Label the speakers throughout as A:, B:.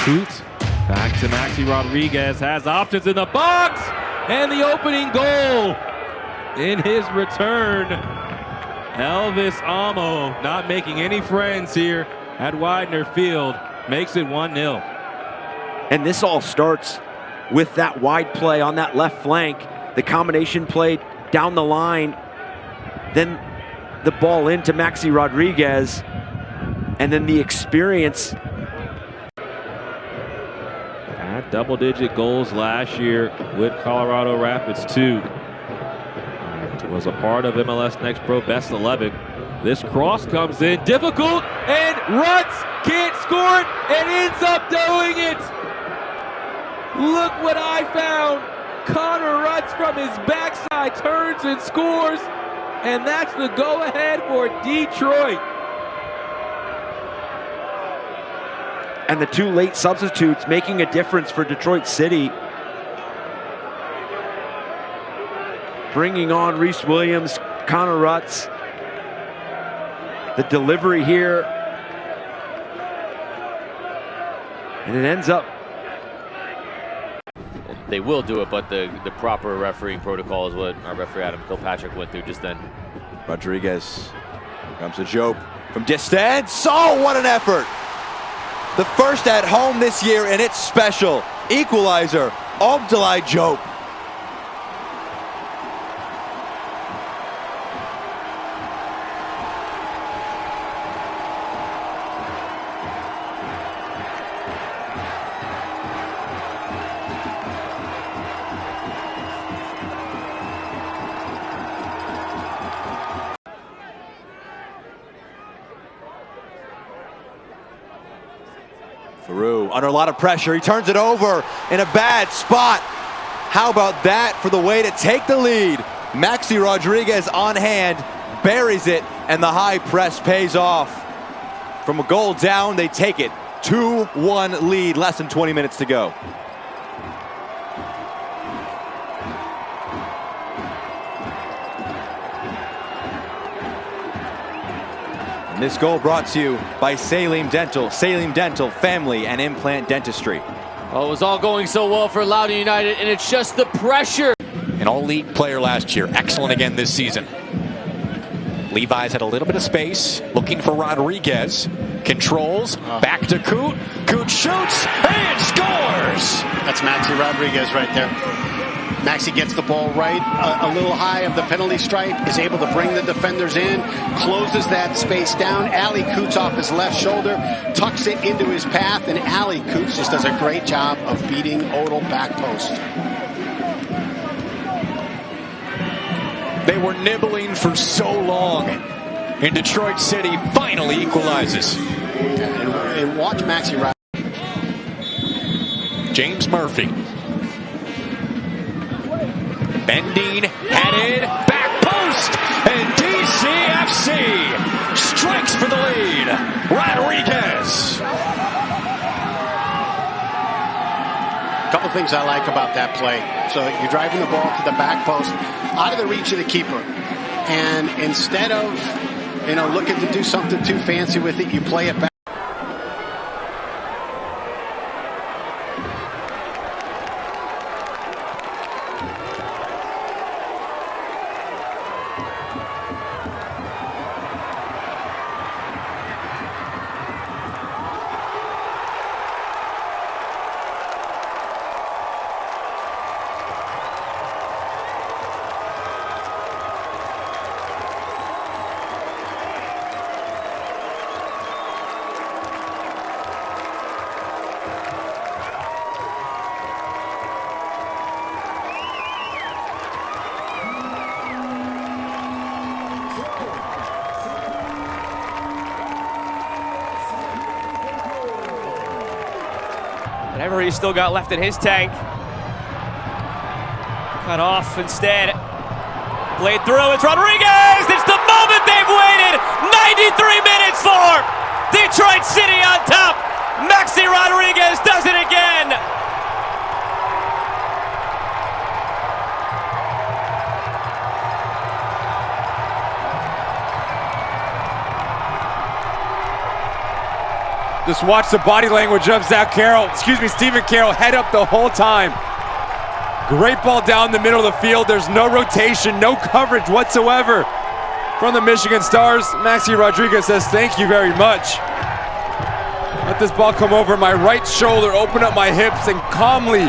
A: Coot back to Maxi Rodriguez, has options in the box, and the opening goal in his return. Elvis Amo not making any friends here at Widener Field, makes it 1-0.
B: And this all starts with that wide play on that left flank, the combination play down the line, then the ball into Maxi Rodriguez, and then the experience.
A: Had double-digit goals last year with Colorado Rapids too. Was a part of MLS Next Pro Best 11. This cross comes in, difficult, and Rutz can't score it and ends up doing it. Look what I found. Connor Rutz from his backside turns and scores, and that's the go-ahead for Detroit.
B: And the two late substitutes making a difference for Detroit City. Bringing on Reese Williams, Connor Rutz. The delivery here. And it ends up.
C: They will do it, but the proper refereeing protocol is what our referee Adam Kilpatrick went through just then.
D: Rodriguez comes to Jope from distance. Oh, what an effort! The first at home this year, and it's special. Equalizer, Abdoulaye Jope. Through, under a lot of pressure, he turns it over in a bad spot. How about that for the way to take the lead? Maxi Rodriguez on hand, buries it, and the high press pays off. From a goal down, they take it. 2-1 lead, less than 20 minutes to go. And this goal brought to you by Salim Dental. Salim Dental, family and implant dentistry.
C: Oh, it was all going so well for Loudoun United, and it's just the pressure.
E: An all-league player last year, excellent again this season. Levi's had a little bit of space, looking for Rodriguez. Controls, back to Coot. Coot shoots, and scores!
F: That's Maxi Rodriguez right there. Maxi gets the ball right, a little high of the penalty stripe, is able to bring the defenders in, closes that space down. Ali Coots off his left shoulder, tucks it into his path, and Ali Coots just does a great job of beating Odell back post.
E: They were nibbling for so long, and Detroit City finally equalizes.
F: And watch Maxi Rodriguez.
E: James Murphy. Bending, headed, back post, and DCFC strikes for the lead. Rodriguez.
F: A couple things I like about that play. So you're driving the ball to the back post, out of the reach of the keeper. And instead of, looking to do something too fancy with it, you play it back.
G: Whatever he's still got left in his tank. Cut off instead. Played through, it's Rodriguez! It's the moment they've waited 93 minutes for! Detroit City on top! Maxi Rodriguez does it again!
H: Just watch the body language of Stephen Carroll head up the whole time. Great ball down the middle of the field. There's no rotation, no coverage whatsoever from the Michigan Stars. Maxi Rodriguez says, thank you very much. Let this ball come over my right shoulder, open up my hips, and calmly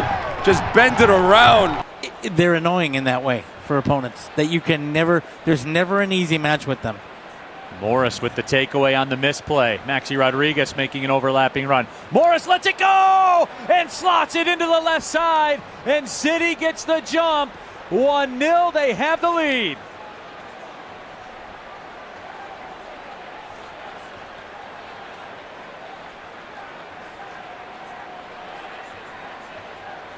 H: just bend it around.
I: They're annoying in that way for opponents, that you can never, there's never an easy match with them.
J: Morris with the takeaway on the misplay. Maxi Rodriguez making an overlapping run. Morris lets it go and slots it into the left side, and City gets the jump. 1-0, they have the lead.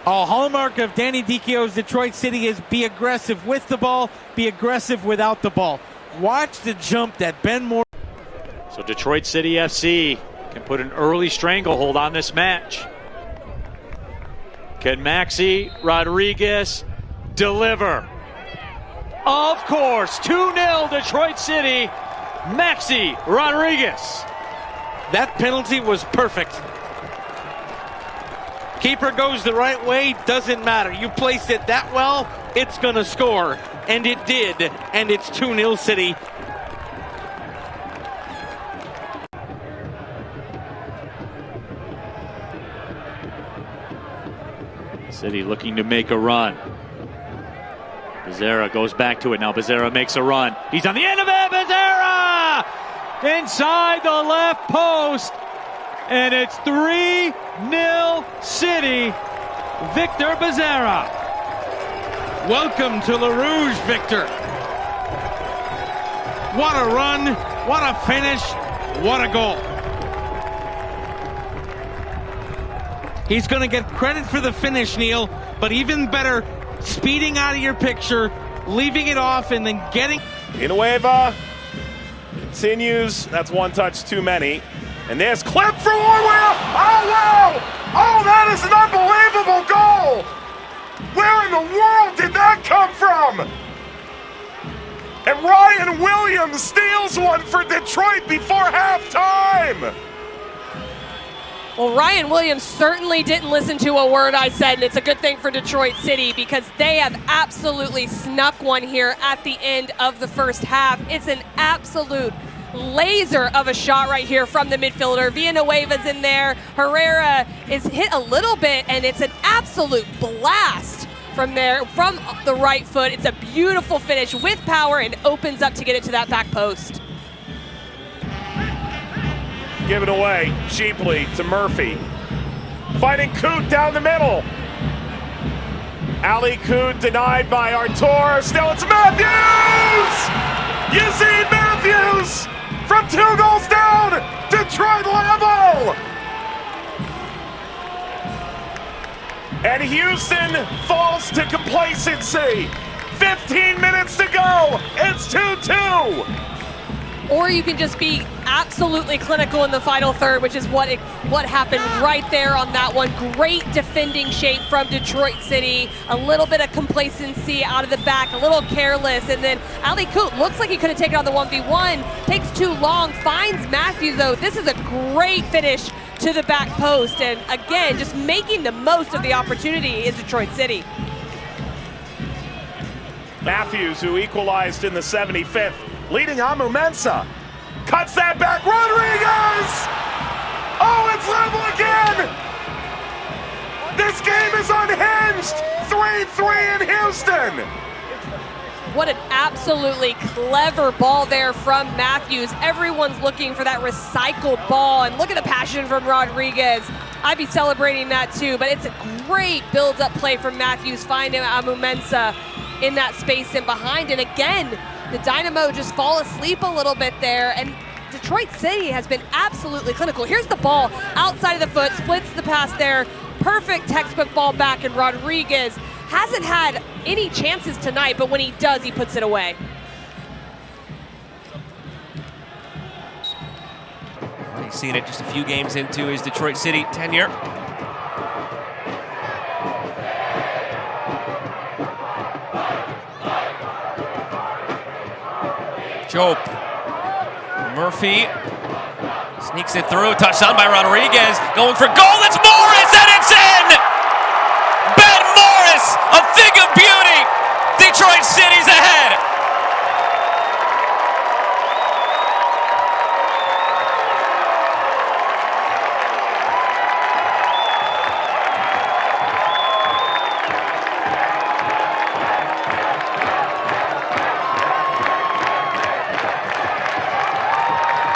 I: A hallmark of Danny Dichio's Detroit City is be aggressive with the ball, be aggressive without the ball. Watch the jump that Ben Moore.
J: So Detroit City FC can put an early stranglehold on this match. Can Maxi Rodriguez deliver? Of course, 2-0 Detroit City. Maxi Rodriguez.
I: That penalty was perfect. Keeper goes the right way, doesn't matter. You place it that well, it's going to score. And it did. And it's 2-0 City.
J: City looking to make a run. Becerra goes back to it now. Becerra makes a run. He's on the end of it. Becerra! Inside the left post. And it's 3-0 City. Victor Becerra.
I: Welcome to the Rouge, Victor. What a run, what a finish, what a goal. He's going to get credit for the finish, Neil, but even better, speeding out of your picture, leaving it off, and then getting...
K: Villanueva continues. That's one touch too many. And there's clip for Orwell. Oh, wow! Oh, that is an unbelievable goal! Where in the world did that come from? And Ryan Williams steals one for Detroit before halftime.
L: Well, Ryan Williams certainly didn't listen to a word I said, and it's a good thing for Detroit City because they have absolutely snuck one here at the end of the first half. It's an absolute laser of a shot right here from the midfielder. Villanueva's in there. Herrera is hit a little bit, and it's an absolute blast from there, from the right foot. It's a beautiful finish with power and opens up to get it to that back post.
K: Give it away cheaply to Murphy. Fighting Coot down the middle. Ali Coot denied by Artur. Still it's Matthews! Yazid Matthews! From 2 goals down, Detroit level! And Houston falls to complacency. 15 minutes to go, it's 2-2.
L: Or you can just be absolutely clinical in the final third, which is what happened right there on that one. Great defending shape from Detroit City. A little bit of complacency out of the back, a little careless, and then Ali Coot looks like he could have taken on the 1v1. Takes too long, finds Matthews though. This is a great finish to the back post, and again, just making the most of the opportunity is Detroit City.
K: Matthews, who equalized in the 75th, leading Amu Mensah. Cuts that back, Rodriguez! Oh, it's level again! This game is unhinged! 3-3 in Houston!
L: What an absolutely clever ball there from Matthews. Everyone's looking for that recycled ball, and look at the passion from Rodriguez. I'd be celebrating that too, but it's a great build-up play from Matthews, finding Amu Mensah in that space and behind, and again, the Dynamo just fall asleep a little bit there, and Detroit City has been absolutely clinical. Here's the ball outside of the foot, splits the pass there. Perfect textbook ball back, and Rodriguez hasn't had any chances tonight, but when he does, he puts it away.
G: He's seen it just a few games into his Detroit City tenure. Jope. Murphy Sneaks it through, touchdown by Rodriguez, going for goal, it's Morris, and it's in! Ben Morris, a thing of beauty! Detroit City's ahead!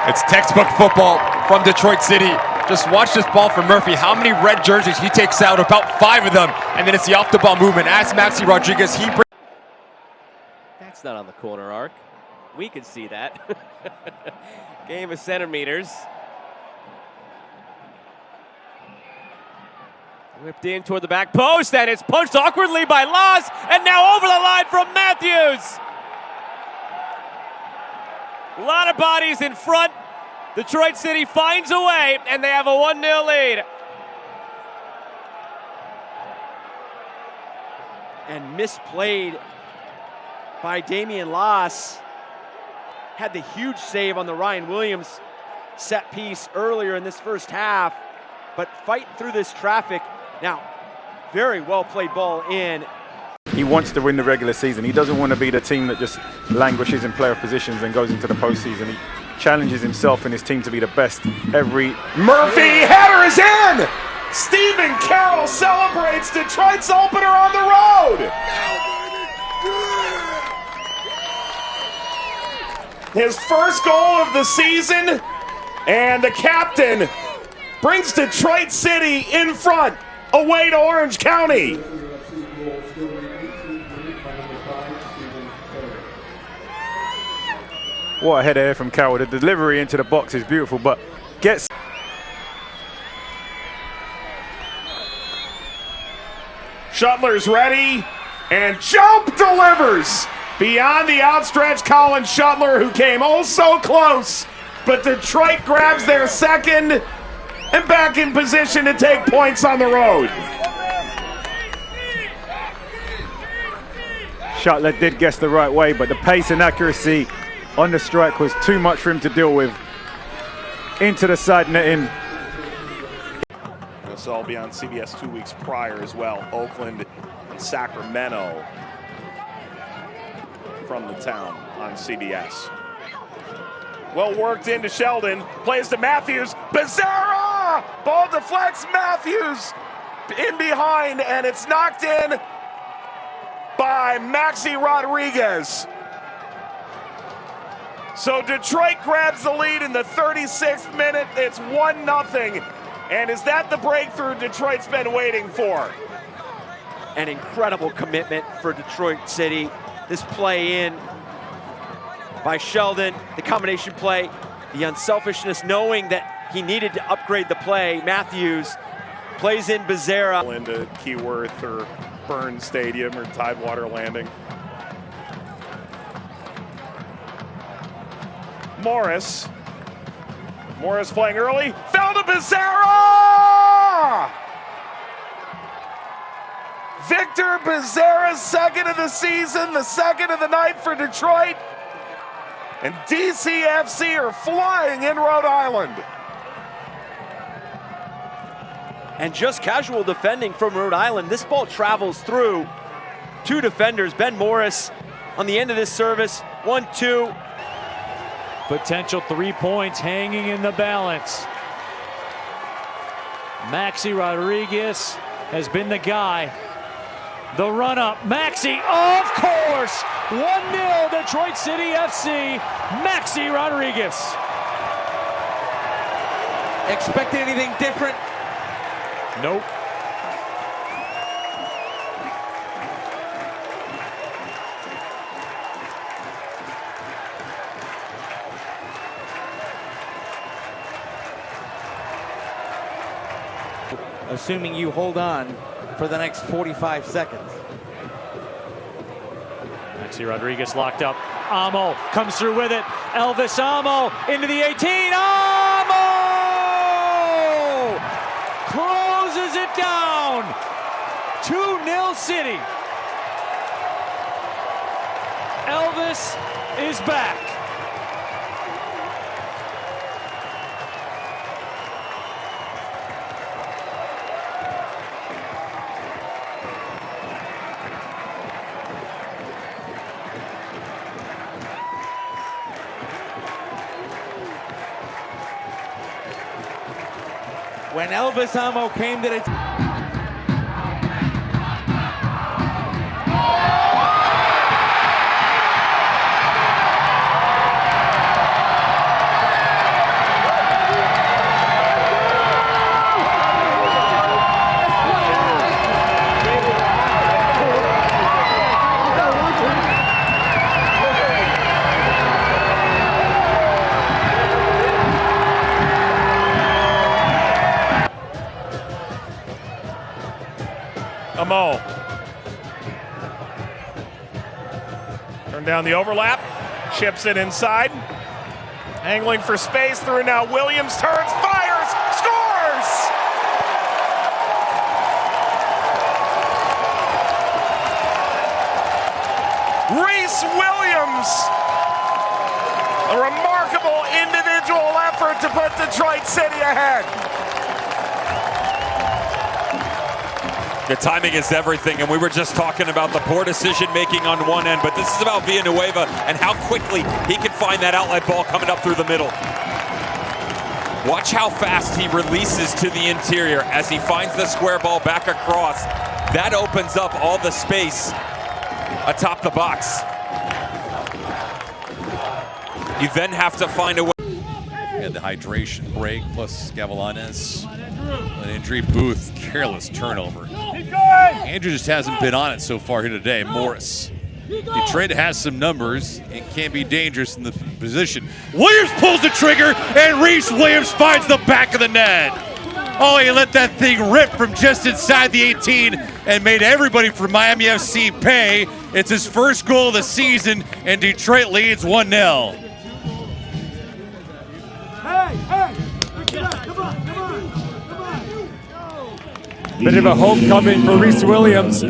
H: It's textbook football from Detroit City. Just watch this ball from Murphy. How many red jerseys he takes out? About 5 of them. And then it's the off-the-ball movement. As Maxi Rodriguez,
G: That's not on the corner arc. We can see that. Game of centimeters. Whipped in toward the back post, and it's punched awkwardly by Laws, and now over the line from Matthews. A lot of bodies in front. Detroit City finds a way, and they have a 1-0 lead.
B: And misplayed by Damian Loss. Had the huge save on the Ryan Williams set piece earlier in this first half, but fight through this traffic. Now, very well played ball in.
M: He wants to win the regular season. He doesn't want to be the team that just languishes in playoff positions and goes into the postseason. He challenges himself and his team to be the best every...
K: Murphy, header is in! Stephen Carroll celebrates Detroit's opener on the road! His first goal of the season, and the captain brings Detroit City in front, away to Orange County.
M: What a header here from Carroll. The delivery into the box is beautiful, but gets...
K: Shuttler's ready, and Jope delivers beyond the outstretched Colin Shuttler, who came oh so close, but Detroit grabs their second and back in position to take points on the road.
M: Shuttler did guess the right way, but the pace and accuracy on the strike was too much for him to deal with. Into the side netting.
K: This will all be on CBS 2 weeks prior as well. Oakland and Sacramento from the town on CBS. Well worked into Sheldon, plays to Matthews, Becerra! Ball deflects, Matthews in behind, and it's knocked in by Maxi Rodriguez. So Detroit grabs the lead in the 36th minute. It's 1-0. And is that the breakthrough Detroit's been waiting for?
B: An incredible commitment for Detroit City. This play in by Sheldon, the combination play, the unselfishness, knowing that he needed to upgrade the play. Matthews plays in Becerra.
K: Into Keyworth or Burns Stadium or Tidewater Landing. Morris playing early, fell to Becerra! Victor Becerra's second of the season, the second of the night for Detroit. And DCFC are flying in Rhode Island.
B: And just casual defending from Rhode Island. This ball travels through 2 defenders. Ben Morris on the end of this service, 1-2.
J: Potential 3 points hanging in the balance. Maxi Rodriguez has been the guy. The run up, Maxi, of course! 1-0 Detroit City FC, Maxi Rodriguez.
I: Expect anything different?
J: Nope.
I: Assuming you hold on for the next 45 seconds.
J: Maxi Rodriguez locked up. Amo comes through with it. Elvis Amo into the 18. Amo closes it down. 2-0 City. Elvis is back.
I: When Elvis Amo came to the
K: Amo. Turn down the overlap. Chips it inside. Angling for space through now. Williams turns, fires, scores! Reese Williams. A remarkable individual effort to put Detroit City ahead.
H: The timing is everything, and we were just talking about the poor decision-making on one end, but this is about Villanueva and how quickly he can find that outlet ball coming up through the middle. Watch how fast he releases to the interior as he finds the square ball back across. That opens up all the space atop the box. You then have to find a way.
N: And the hydration break, plus Gavilanes, an injury. Booth, careless turnover. Andrew just hasn't been on it so far here today. Morris. Detroit has some numbers and can be dangerous in the position. Williams pulls the trigger, and Reese Williams finds the back of the net. Oh, he let that thing rip from just inside the 18 and made everybody from Miami FC pay. It's his first goal of the season, and Detroit leads 1-0.
H: Bit of a homecoming for Reese Williams.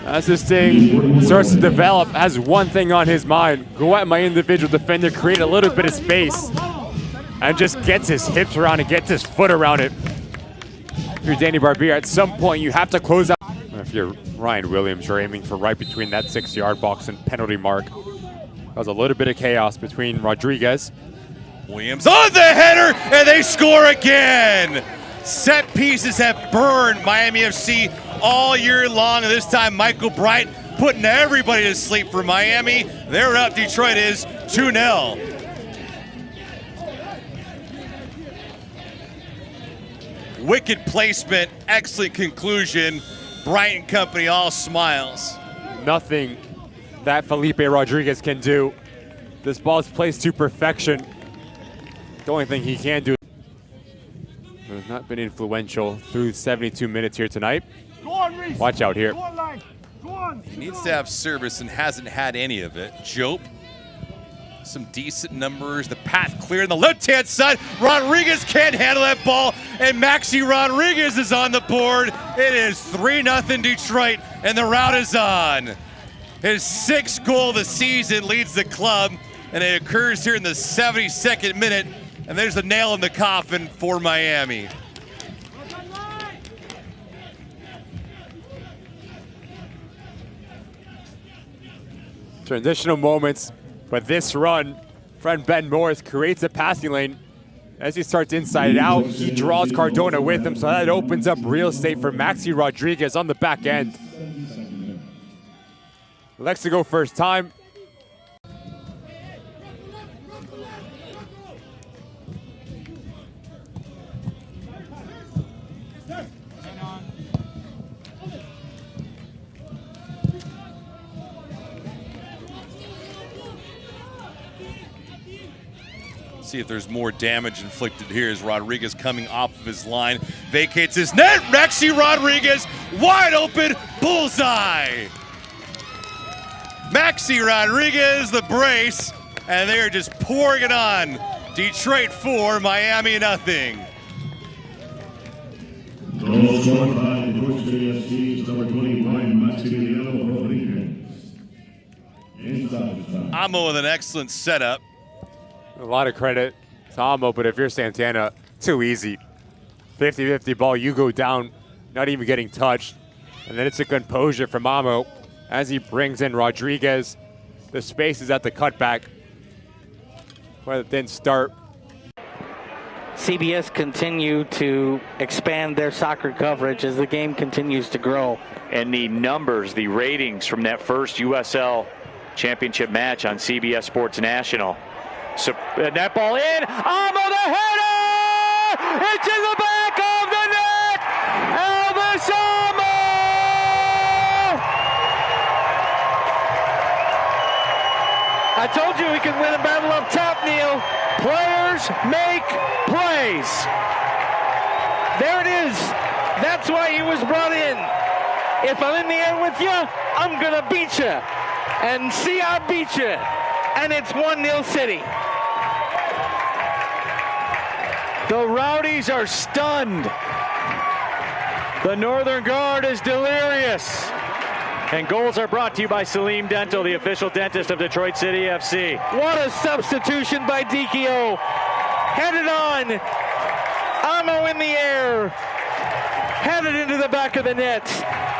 H: As this thing starts to develop, has one thing on his mind. Go at my individual defender, create a little bit of space, and just gets his hips around it, gets his foot around it. If you're Danny Barbier, at some point you have to close out. If you're Ryan Williams, you're aiming for right between that 6-yard box and penalty mark. Cause a little bit of chaos between Rodriguez.
N: Williams on the header, and they score again. Set pieces have burned Miami FC all year long, and this time Michael Bright putting everybody to sleep for Miami. They're up. Detroit is 2-0. Wicked placement, excellent conclusion. Bright and company all smiles.
H: Nothing that Felipe Rodriguez can do. This ball is placed to perfection. The only thing he can do has not been influential through 72 minutes here tonight. Watch out here.
N: He needs to have service and hasn't had any of it. Jope, some decent numbers. The path clear on the left-hand side. Rodriguez can't handle that ball, and Maxi Rodriguez is on the board. It is 3-0 Detroit, and the route is on. His 6th goal of the season leads the club, and it occurs here in the 72nd minute. And there's the nail in the coffin for Miami.
H: Transitional moments, but this run, friend Ben Morris creates a passing lane. As he starts inside out, he draws Cardona with him, so that opens up real estate for Maxi Rodriguez on the back end. Likes to go first time.
N: See if there's more damage inflicted here as Rodriguez coming off of his line. Vacates his net. Maxi Rodriguez wide open. Bullseye. Maxi Rodriguez, the brace. And they are just pouring it on. Detroit 4, Miami nothing.
O: Goal scored by Rouge SC's number 25, Maxi Rodriguez. Inside the time.
N: Amo with an excellent setup.
H: A lot of credit to Amo, but if you're Santana, too easy. 50-50 ball, you go down, not even getting touched. And then it's a composure from Amo as he brings in Rodriguez. The space is at the cutback. Well, it didn't start.
P: CBS continue to expand their soccer coverage as the game continues to grow.
J: And the numbers, the ratings from that first USL Championship match on CBS Sports National. So that ball in, Amo the header! It's in the back of the net! Elvis Amo!
P: I told you we could win a battle up top, Neil. Players make plays. There it is. That's why he was brought in. If I'm in the air with you, I'm going to beat you. And see, I beat you. And it's 1-0 City.
J: The Rowdies are stunned. The Northern Guard is delirious. And goals are brought to you by Salim Dental, the official dentist of Detroit City FC.
P: What a substitution by Dikio. Headed on. Amo in the air. Headed into the back of the net.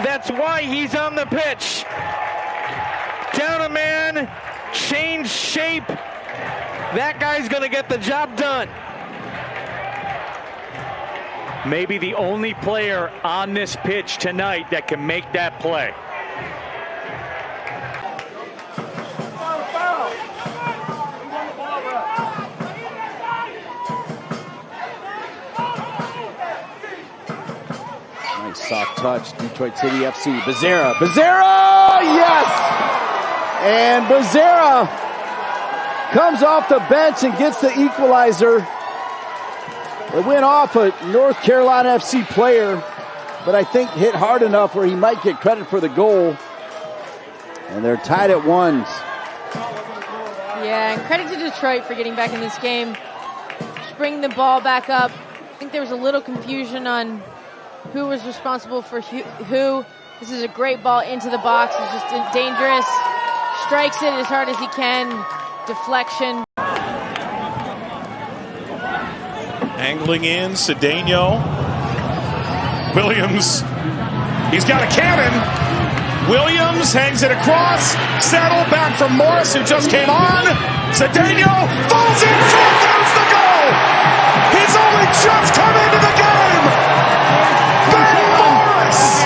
P: That's why he's on the pitch. Down a man. Change shape. That guy's going to get the job done.
J: Maybe the only player on this pitch tonight that can make that play.
Q: Nice soft touch, Detroit City FC. Becerra, yes! And Becerra comes off the bench and gets the equalizer. It went off a North Carolina FC player, but I think hit hard enough where he might get credit for the goal. And they're tied at 1.
R: Yeah, and credit to Detroit for getting back in this game. Just bringing the ball back up. I think there was a little confusion on who was responsible for who. This is a great ball into the box. It's just dangerous. Strikes it as hard as he can. Deflection.
K: Angling in, Cedeno. Williams, he's got a cannon. Williams hangs it across. Settle back from Morris, who just came on. Cedeno falls in front. There's the goal. He's only just come into the game. Ben Morris.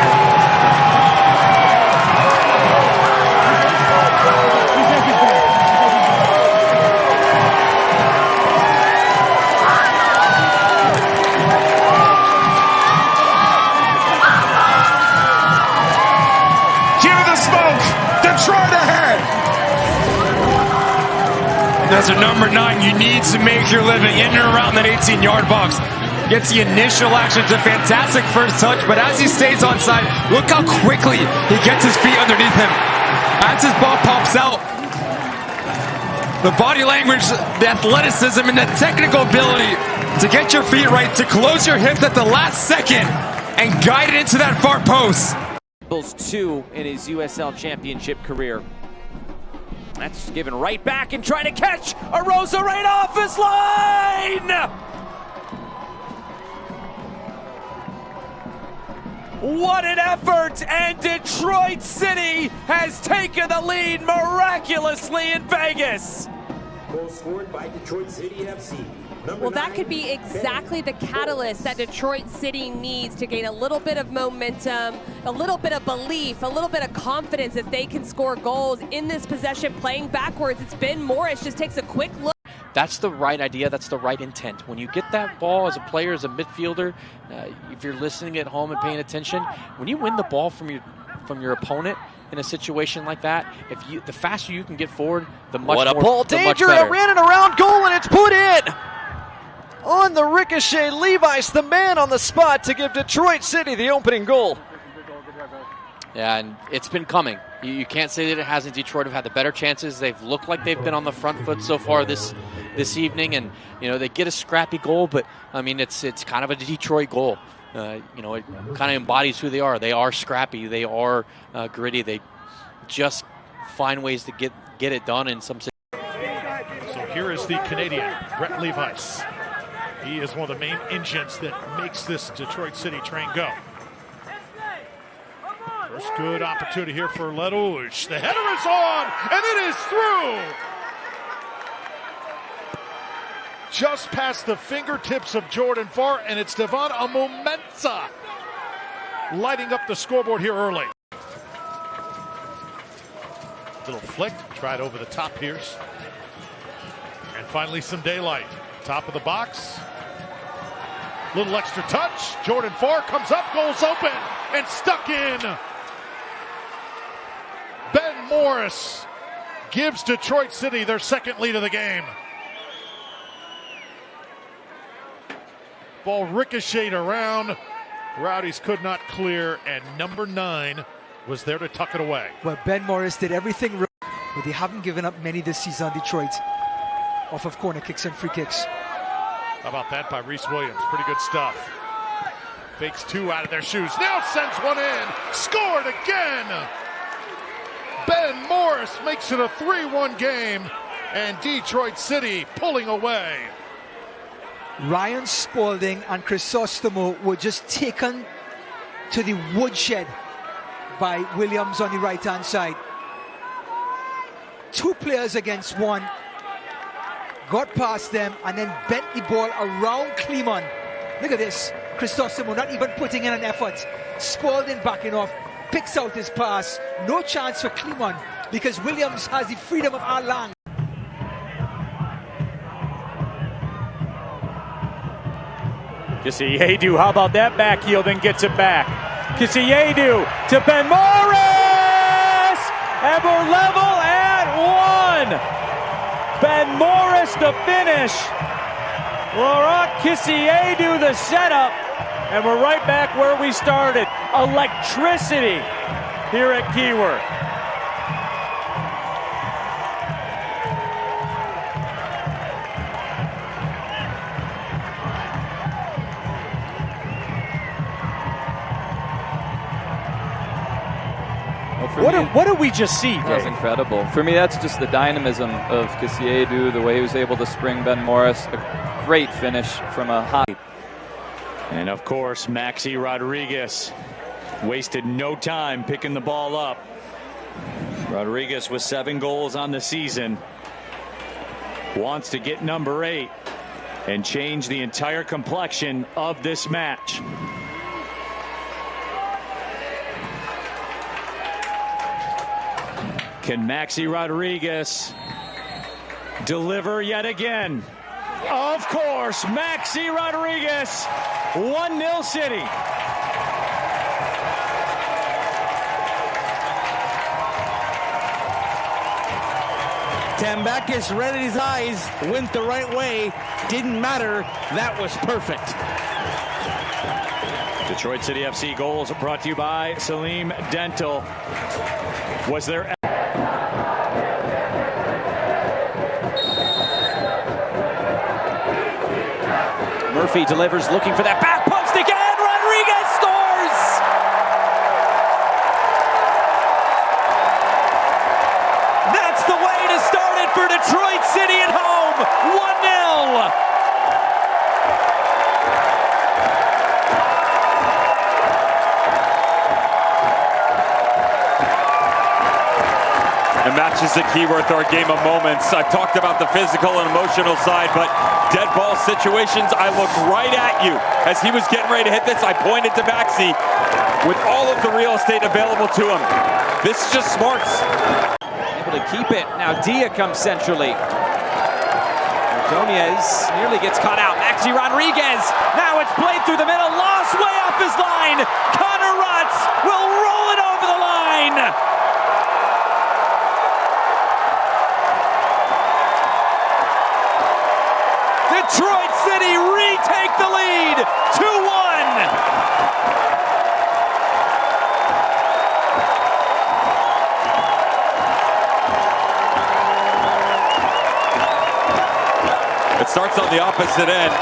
K: Detroit ahead.
H: As a number 9, you need to make your living in and around that 18-yard box. Gets the initial action. It's a fantastic first touch, but as he stays on side, look how quickly he gets his feet underneath him. As his ball pops out, the body language, the athleticism, and the technical ability to get your feet right, to close your hips at the last second and guide it into that far post.
G: 2 in his USL Championship career. That's given right back and trying to catch a Rosa right off his line! What an effort! And Detroit City has taken the lead miraculously in Vegas.
S: Goal scored by Detroit City FC.
L: Well, that could be exactly the catalyst that Detroit City needs to gain a little bit of momentum, a little bit of belief, a little bit of confidence that they can score goals in this possession, playing backwards. It's Ben Morris, just takes a quick look.
T: That's the right idea. That's the right intent. When you get that ball as a player, as a midfielder, if you're listening at home and paying attention, when you win the ball from your opponent in a situation like that, the faster you can get forward, the much
U: what a
T: more,
U: ball
T: the
U: danger!
T: much better.
U: It ran it around goal and it's put in. On the ricochet, Levi's the man on the spot to give Detroit City the opening goal.
T: Yeah, and it's been coming. You can't say that it hasn't. Detroit have had the better chances. They've looked like they've been on the front foot so far this evening, and they get a scrappy goal, but I mean it's kind of a Detroit goal. It kind of embodies who they are. They are scrappy. They are gritty. They just find ways to get it done in some situations.
V: So here is the Canadian, Brett Levi's. He is one of the main engines that makes this Detroit City train go. First good opportunity here for Rouge. The header is on, and it is through. just past the fingertips of Jordan Farr, and it's Devon Amomensa lighting up the scoreboard here early. Little flick, tried over the top here. And finally some daylight. Top of the box. Little extra touch. Jordan Farr comes up, goes open, and stuck in. Ben Morris gives Detroit City their second lead of the game. Ball ricocheted around. Rowdies could not clear, and number 9 was there to tuck it away.
A: Well, Ben Morris did everything right, but they haven't given up many this season, Detroit, off of corner kicks and free kicks.
V: How about that by Reese Williams? Pretty good stuff. Fakes 2 out of their shoes. Now sends one in. Scored again. Ben Morris makes it a 3-1 game, and Detroit City pulling away.
A: Ryan Spalding and Crisostomo were just taken to the woodshed by Williams on the right-hand side. 2 players against 1. Got past them and then bent the ball around Kleeman. Look at this. Crisostomo not even putting in an effort. Spalding backing off. Picks out his pass. No chance for Kleeman because Williams has the freedom of our land.
J: Kisiedu, how about that back heel, then gets it back. Kisiedu to Ben Morris! And we're level at 1! Ben Morris the finish. Laurent Kisiedu the setup. And we're right back where we started. Electricity here at Keyworth. What did we just see, Dave?
D: That was incredible. For me, that's just the dynamism of Kisiedu, the way he was able to spring Ben Morris. A great finish from a high.
J: And of course, Maxi Rodriguez wasted no time picking the ball up. Rodriguez with 7 goals on the season wants to get number 8 and change the entire complexion of this match. Can Maxi Rodriguez deliver yet again? Of course, Maxi Rodriguez, 1-0 City.
W: Tambakis read his eyes, went the right way, didn't matter, that was perfect.
J: Detroit City FC goals brought to you by Salim Dental. Was there...
G: Murphy delivers, looking for that back post again. Rodriguez scores! That's the way to start it for Detroit City at home. 1-0.
X: And matches at Keyworth are a game of moments. I've talked about the physical and emotional side, but dead ball situations, I looked right at you. As he was getting ready to hit this, I pointed to Maxi with all of the real estate available to him. This is just smarts.
G: Able to keep it. Now Dia comes centrally. Ordonez nearly gets caught out. Maxi Rodriguez. Now it's played through the middle. Lost way off his line. Connor Rutz will roll it over the line. Detroit City retake the lead, 2-1.
X: It starts on the opposite end.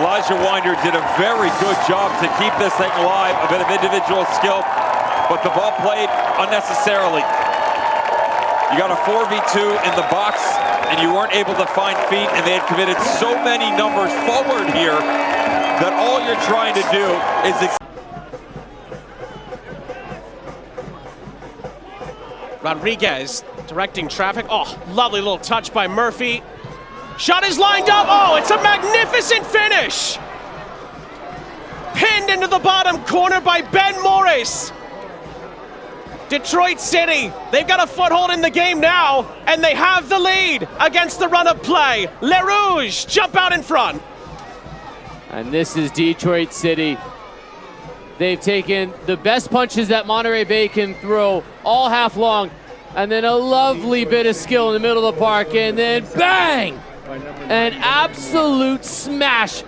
X: Elijah Winder did a very good job to keep this thing alive, a bit of individual skill, but the ball played unnecessarily. You got a 4v2 in the box, and you weren't able to find feet, and they had committed so many numbers forward here that all you're trying to do is...
Y: Rodriguez directing traffic. Oh, lovely little touch by Murphy.
C: Shot is lined up. Oh, it's a magnificent finish. Pinned into the bottom corner by Ben Morris. Detroit City, they've got a foothold in the game now, and they have the lead against the run of play. Les Rouge jump out in front.
E: And this is Detroit City. They've taken the best punches that Monterey Bay can throw all half long, and then a lovely bit of skill in the middle of the park, and then bang! An absolute smash.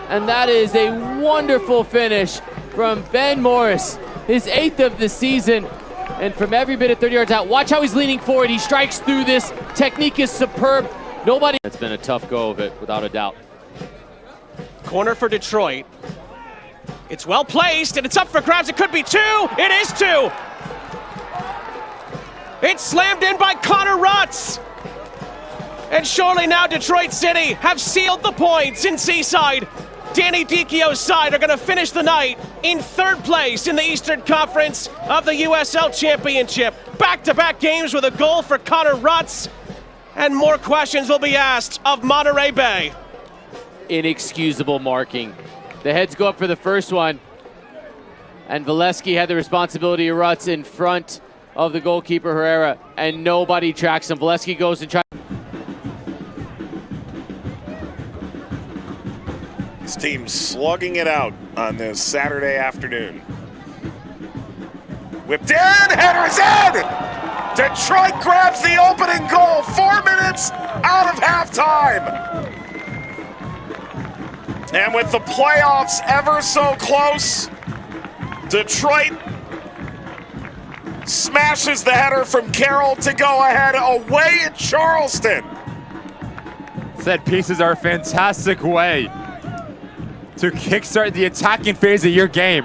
E: And that is a wonderful finish from Ben Morris, his 8th of the season. And from every bit of 30 yards out, watch how he's leaning forward. He strikes through this. Technique is superb. Nobody. It's been a tough go of it, without a doubt.
C: Corner for Detroit. It's well placed, and it's up for grabs. It could be 2. It is 2. It's slammed in by Connor Rutz. And surely now Detroit City have sealed the points in Seaside. Danny Dicchio's side are going to finish the night in 3rd place in the Eastern Conference of the USL Championship. Back-to-back games with a goal for Connor Rutz. And more questions will be asked of Monterey Bay.
E: Inexcusable marking. The heads go up for the first one, and Valesky had the responsibility of Rutz in front of the goalkeeper Herrera, and nobody tracks him. Valesky goes and tries.
K: This team slugging it out on this Saturday afternoon. Whipped in, header's in! Detroit grabs the opening goal 4 minutes out of halftime. And with the playoffs ever so close, Detroit smashes the header from Carroll to go ahead away at Charleston.
H: Set pieces are a fantastic way to kickstart the attacking phase of your game.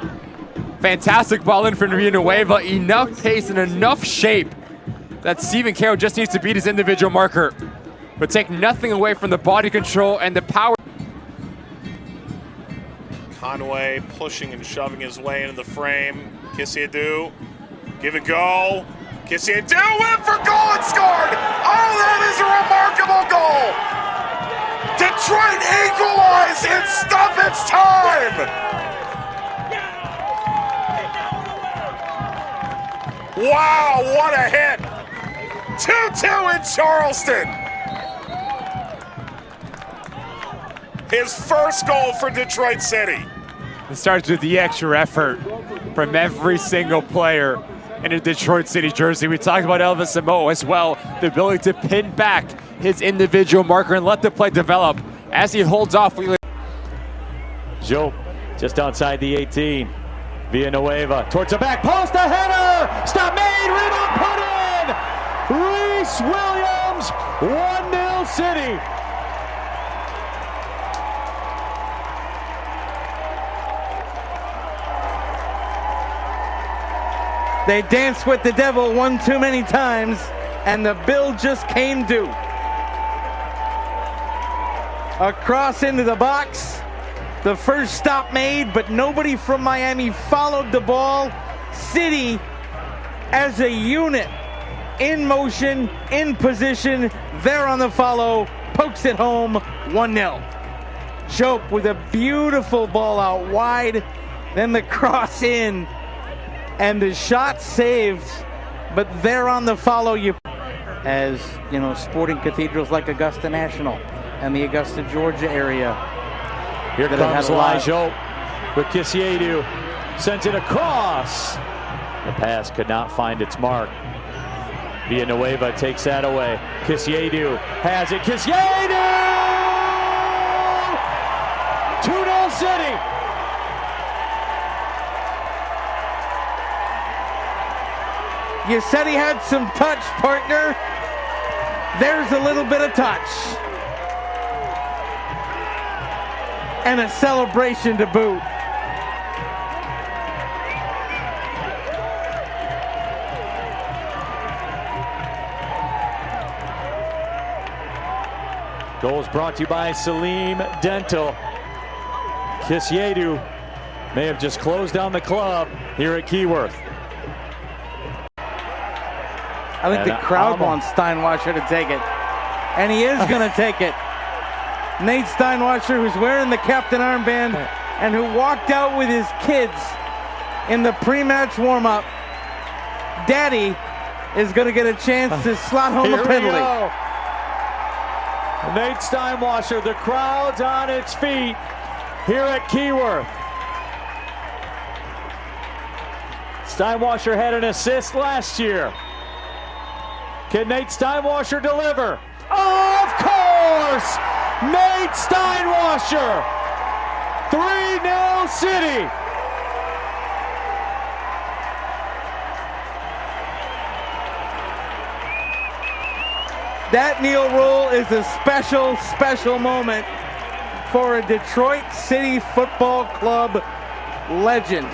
H: Fantastic ball in from Villanueva, enough pace and enough shape that Stephen Carroll just needs to beat his individual marker, but take nothing away from the body control and the power.
K: Conway pushing and shoving his way into the frame. Kissiadou, give it go. Kissiadou went for goal and scored! Oh, that is a remarkable goal! Detroit equalize in stoppage time! Wow, what a hit! 2-2 in Charleston! His first goal for Detroit City.
H: It starts with the extra effort from every single player in a Detroit City jersey. We talked about Elvis Samoa as well, the ability to pin back his individual marker and let the play develop as he holds off.
J: Joe just outside the 18. Villanueva towards the back post, a header! Stop made, rebound put in! Reese Williams, 1-0 City.
W: They danced with the devil one too many times, and the bill just came due. A cross into the box. The first stop made, but nobody from Miami followed the ball. City, as a unit, in motion, in position, there on the follow, pokes it home, 1-0. Jope with a beautiful ball out wide, then the cross in, and the shot saved, but there on the follow, as you know, sporting cathedrals like Augusta National and the Augusta, Georgia area.
J: Here comes Elijah with Kissiadou, sends it across. The pass could not find its mark. Villanueva takes that away. Kissiadou has it. Kissiadou! 2-0 City.
W: You said he had some touch, partner. There's a little bit of touch. And a celebration to boot.
J: Goals brought to you by Salim Dental. Kissiadou may have just closed down the club here at Keyworth.
W: I think the crowd wants Steinwasser to take it. and he is going to take it. Nate Steinwasser, who's wearing the captain armband and who walked out with his kids in the pre-match warm-up. Daddy is going to get a chance to slot home a penalty.
J: Nate Steinwasser, the crowd's on its feet here at Keyworth. Steinwasser had an assist last year. Can Nate Steinwasser deliver? Of course! Nate Steinwasser! 3-0 City!
W: That kneel roll is a special, special moment for a Detroit City Football Club legend.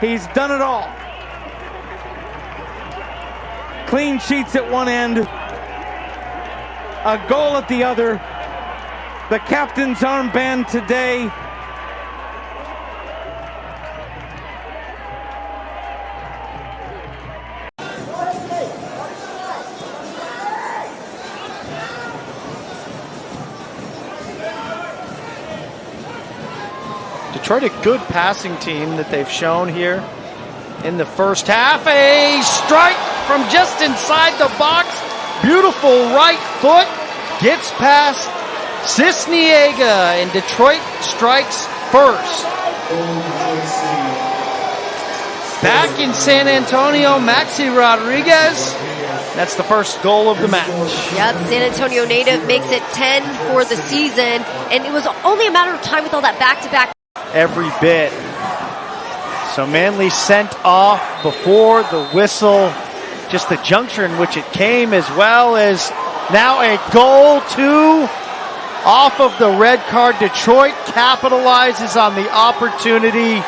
W: He's done it all. Clean sheets at one end, a goal at the other. The captain's armband today.
B: Detroit, a good passing team that they've shown here in the first half. A strike from just inside the box. Beautiful right foot. Gets past Cisniega, and Detroit strikes first. Back in San Antonio, Maxi Rodriguez. That's the first goal of the match.
F: Yep, San Antonio native makes it 10 for the season, and it was only a matter of time with all that back-to-back.
B: Every bit. So Manley sent off before the whistle. Just the juncture in which it came, as well as now a goal two off of the red card. Detroit capitalizes on the opportunity,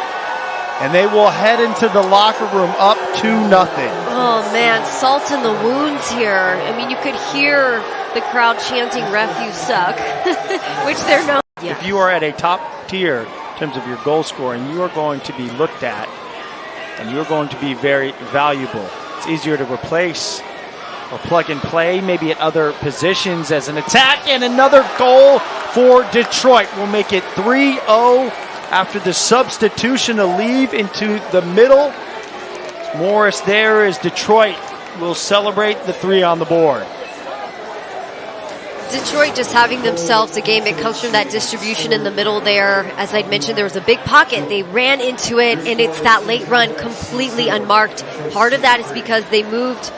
B: and they will head into the locker room up 2-0.
F: Oh man, salt in the wounds here. I mean, you could hear the crowd chanting "Ref, you suck," which they're known.
B: If you are at a top tier in terms of your goal scoring, you are going to be looked at, and you're going to be very valuable. It's easier to replace or plug and play maybe at other positions as an attack, and another goal for Detroit will make it 3-0 after the substitution to leave into the middle. Morris there as Detroit will celebrate the 3 on the board.
F: Detroit just having themselves a game. It comes from that distribution in the middle there. As I'd mentioned, there was a big pocket. They ran into it, and it's that late run completely unmarked. Part of that is because they moved.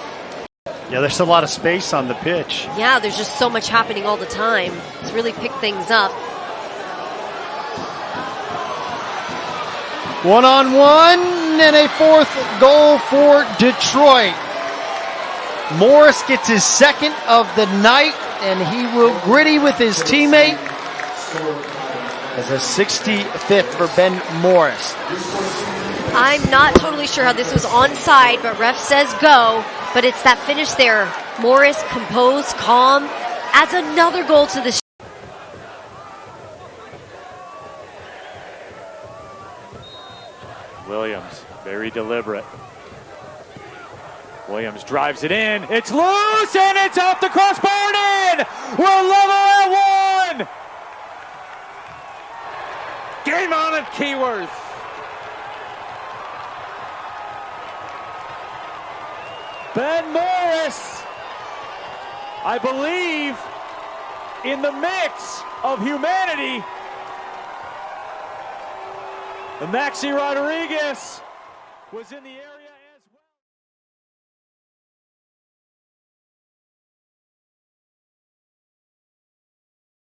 B: Yeah, there's a lot of space on the pitch.
F: Yeah, there's just so much happening all the time. It's really picked things up.
B: 1-on-1 and a fourth goal for Detroit. Morris gets his second of the night, and he will gritty with his teammate as a 65th for Ben Morris.
F: I'm not totally sure how this was onside, but ref says go. But it's that finish there. Morris, composed, calm, adds another goal to the
J: Williams, very deliberate. Williams drives it in. It's loose, and it's off the crossbar and in! We're level at 1!
W: Game on at Keyworth.
J: Ben Morris, I believe, in the mix of humanity. And Maxi Rodriguez was in the area.